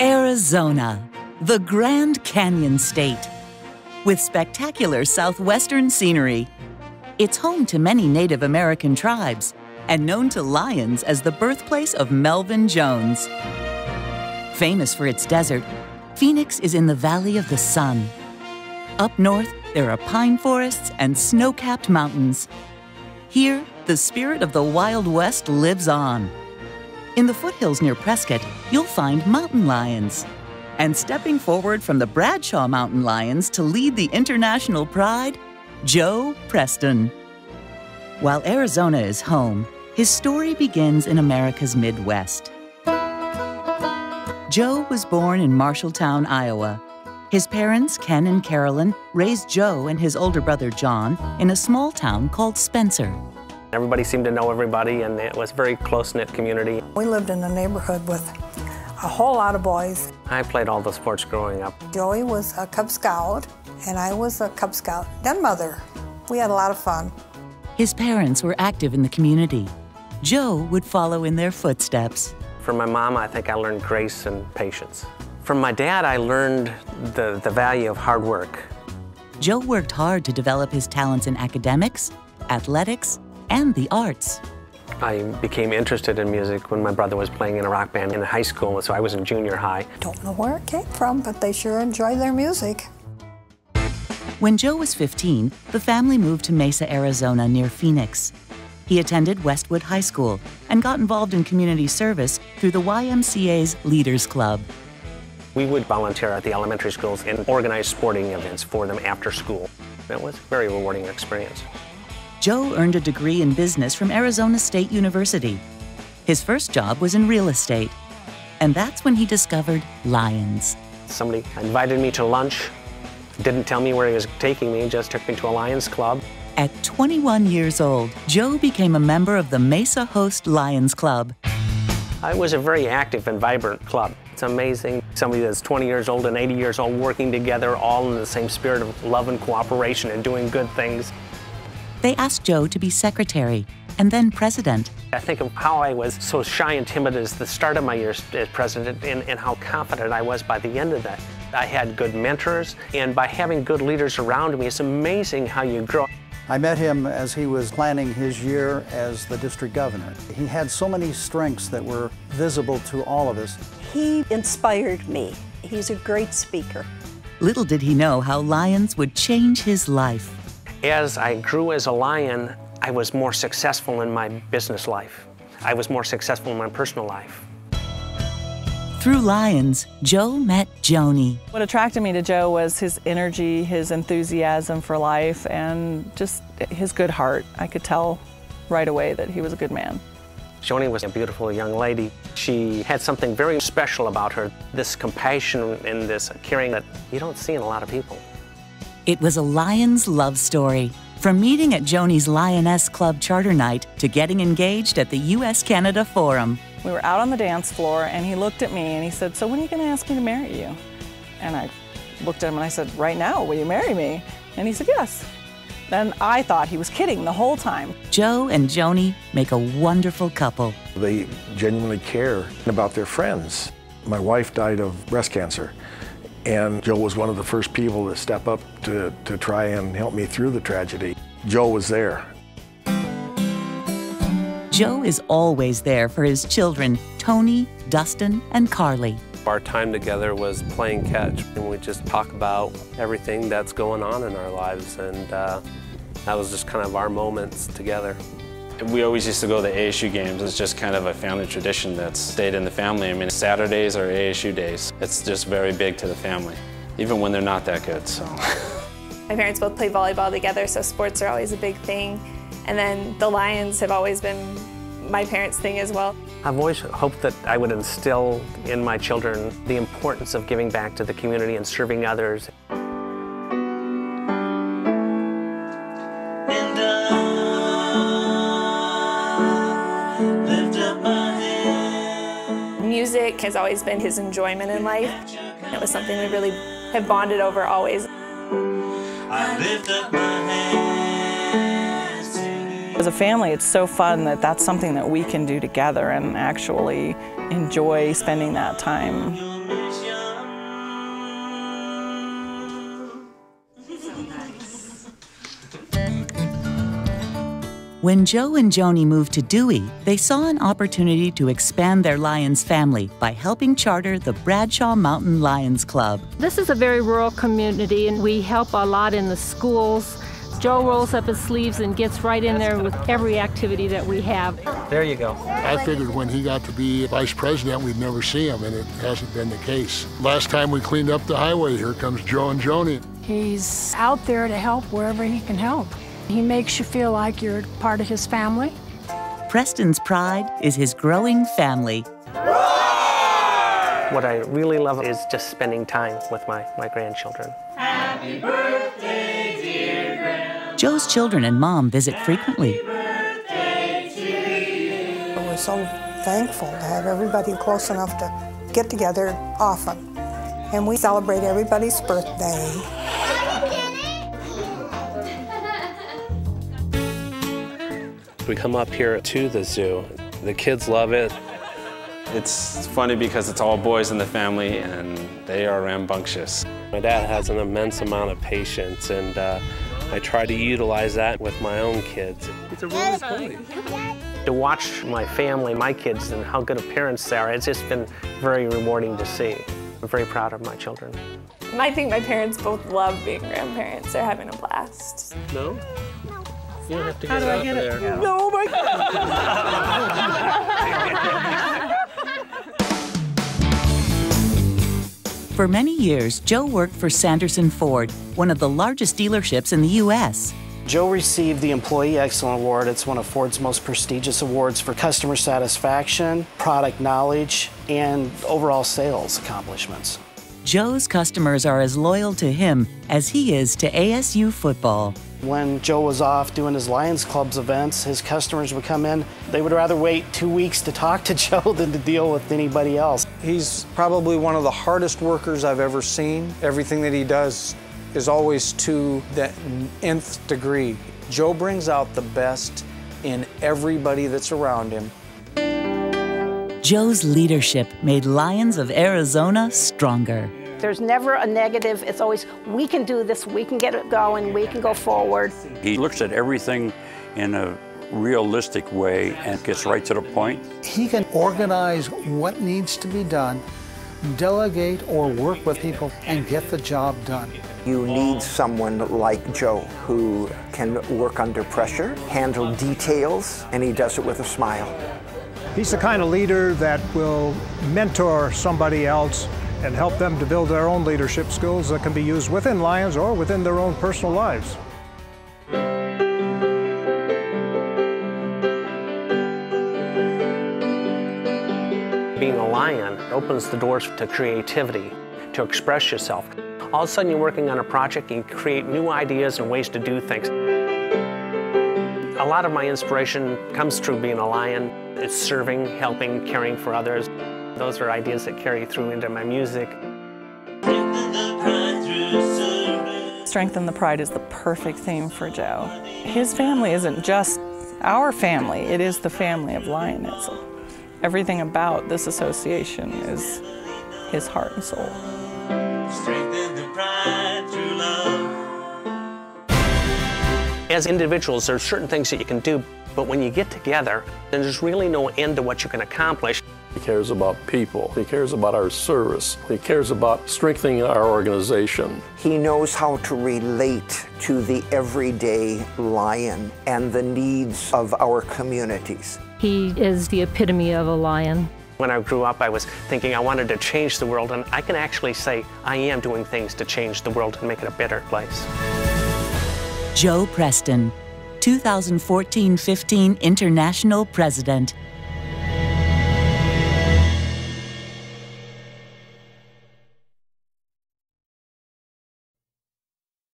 Arizona, the Grand Canyon State. With spectacular southwestern scenery, it's home to many Native American tribes and known to lions as the birthplace of Melvin Jones. Famous for its desert, Phoenix is in the Valley of the Sun. Up north, there are pine forests and snow-capped mountains. Here, the spirit of the Wild West lives on. In the foothills near Prescott, you'll find mountain lions. And stepping forward from the Bradshaw Mountain Lions to lead the international pride, Joe Preston. While Arizona is home, his story begins in America's Midwest. Joe was born in Marshalltown, Iowa. His parents, Ken and Carolyn, raised Joe and his older brother John in a small town called Spencer. Everybody seemed to know everybody, and it was a very close-knit community. We lived in a neighborhood with a whole lot of boys. I played all the sports growing up. Joey was a Cub Scout, and I was a Cub Scout den mother. We had a lot of fun. His parents were active in the community. Joe would follow in their footsteps. From my mom, I think I learned grace and patience. From my dad, I learned the value of hard work. Joe worked hard to develop his talents in academics, athletics, and the arts. I became interested in music when my brother was playing in a rock band in high school, so I was in junior high. Don't know where it came from, but they sure enjoy their music. When Joe was 15, the family moved to Mesa, Arizona, near Phoenix. He attended Westwood High School and got involved in community service through the YMCA's Leaders Club. We would volunteer at the elementary schools and organize sporting events for them after school. It was a very rewarding experience. Joe earned a degree in business from Arizona State University. His first job was in real estate, and that's when he discovered lions. Somebody invited me to lunch, didn't tell me where he was taking me, just took me to a Lions Club. At 21 years old, Joe became a member of the Mesa Host Lions Club. It was a very active and vibrant club. It's amazing, somebody that's 20 years old and 80 years old working together, all in the same spirit of love and cooperation and doing good things. They asked Joe to be secretary and then president. I think of how I was so shy and timid at the start of my years as president and how confident I was by the end of that. I had good mentors, and by having good leaders around me, it's amazing how you grow. I met him as he was planning his year as the district governor. He had so many strengths that were visible to all of us. He inspired me. He's a great speaker. Little did he know how lions would change his life. As I grew as a lion, I was more successful in my business life. I was more successful in my personal life. Through lions, Joe met Joni. What attracted me to Joe was his energy, his enthusiasm for life, and just his good heart. I could tell right away that he was a good man. Joni was a beautiful young lady. She had something very special about her, this compassion and this caring that you don't see in a lot of people. It was a lion's love story. From meeting at Joni's Lioness Club charter night to getting engaged at the U.S.-Canada Forum. We were out on the dance floor, and he looked at me and he said, "So when are you going to ask me to marry you?" And I looked at him and I said, "Right now, will you marry me?" And he said, "Yes." Then I thought he was kidding the whole time. Joe and Joni make a wonderful couple. They genuinely care about their friends. My wife died of breast cancer, and Joe was one of the first people to step up to try and help me through the tragedy. Joe was there. Joe is always there for his children, Tony, Dustin, and Carly. Our time together was playing catch, and we just talk about everything that's going on in our lives, and that was just kind of our moments together. We always used to go to the ASU games. It's just kind of a family tradition that's stayed in the family. I mean, Saturdays are ASU days. It's just very big to the family, even when they're not that good, so. My parents both play volleyball together, so sports are always a big thing. And then the Lions have always been my parents' thing as well. I've always hoped that I would instill in my children the importance of giving back to the community and serving others. Music has always been his enjoyment in life. It was something we really have bonded over always. I lift up my hands to you. As a family, it's so fun that that's something that we can do together and actually enjoy spending that time. When Joe and Joni moved to Dewey, they saw an opportunity to expand their Lions family by helping charter the Bradshaw Mountain Lions Club. This is a very rural community, and we help a lot in the schools. Joe rolls up his sleeves and gets right in there with every activity that we have. There you go. I figured when he got to be vice president, we'd never see him, and it hasn't been the case. Last time we cleaned up the highway, here comes Joe and Joni. He's out there to help wherever he can help. He makes you feel like you're part of his family. Preston's pride is his growing family. What I really love is just spending time with my grandchildren. Happy birthday, dear grandma. Joe's children and mom visit frequently. We're so thankful to have everybody close enough to get together often. And we celebrate everybody's birthday. We come up here to the zoo. The kids love it. It's funny because it's all boys in the family and they are rambunctious. My dad has an immense amount of patience, and I try to utilize that with my own kids. It's a roly poly. To watch my family, my kids, and how good of parents they are, it's just been very rewarding to see. I'm very proud of my children. I think my parents both love being grandparents. They're having a blast. No? You don't have to How get do I out get there. it? No, my For many years, Joe worked for Sanderson Ford, one of the largest dealerships in the U.S. Joe received the Employee Excellence Award. It's one of Ford's most prestigious awards for customer satisfaction, product knowledge, and overall sales accomplishments. Joe's customers are as loyal to him as he is to ASU football. When Joe was off doing his Lions Club's events, his customers would come in. They would rather wait 2 weeks to talk to Joe than to deal with anybody else. He's probably one of the hardest workers I've ever seen. Everything that he does is always to the nth degree. Joe brings out the best in everybody that's around him. Joe's leadership made Lions of Arizona stronger. There's never a negative. It's always, we can do this, we can get it going, we can go forward. He looks at everything in a realistic way and gets right to the point. He can organize what needs to be done, delegate or work with people, and get the job done. You need someone like Joe who can work under pressure, handle details, and he does it with a smile. He's the kind of leader that will mentor somebody else and help them to build their own leadership skills that can be used within Lions or within their own personal lives. Being a Lion opens the doors to creativity, to express yourself. All of a sudden you're working on a project and you create new ideas and ways to do things. A lot of my inspiration comes through being a Lion. It's serving, helping, caring for others. Those are ideas that carry through into my music. Strengthen the Pride is the perfect theme for Joe. His family isn't just our family, it is the family of Lioness. Everything about this association is his heart and soul. Strengthen the pride through love. As individuals, there are certain things that you can do, but when you get together, then there's really no end to what you can accomplish. He cares about people. He cares about our service. He cares about strengthening our organization. He knows how to relate to the everyday Lion and the needs of our communities. He is the epitome of a Lion. When I grew up, I was thinking I wanted to change the world, and I can actually say I am doing things to change the world and make it a better place. Joe Preston, 2014-15 International President.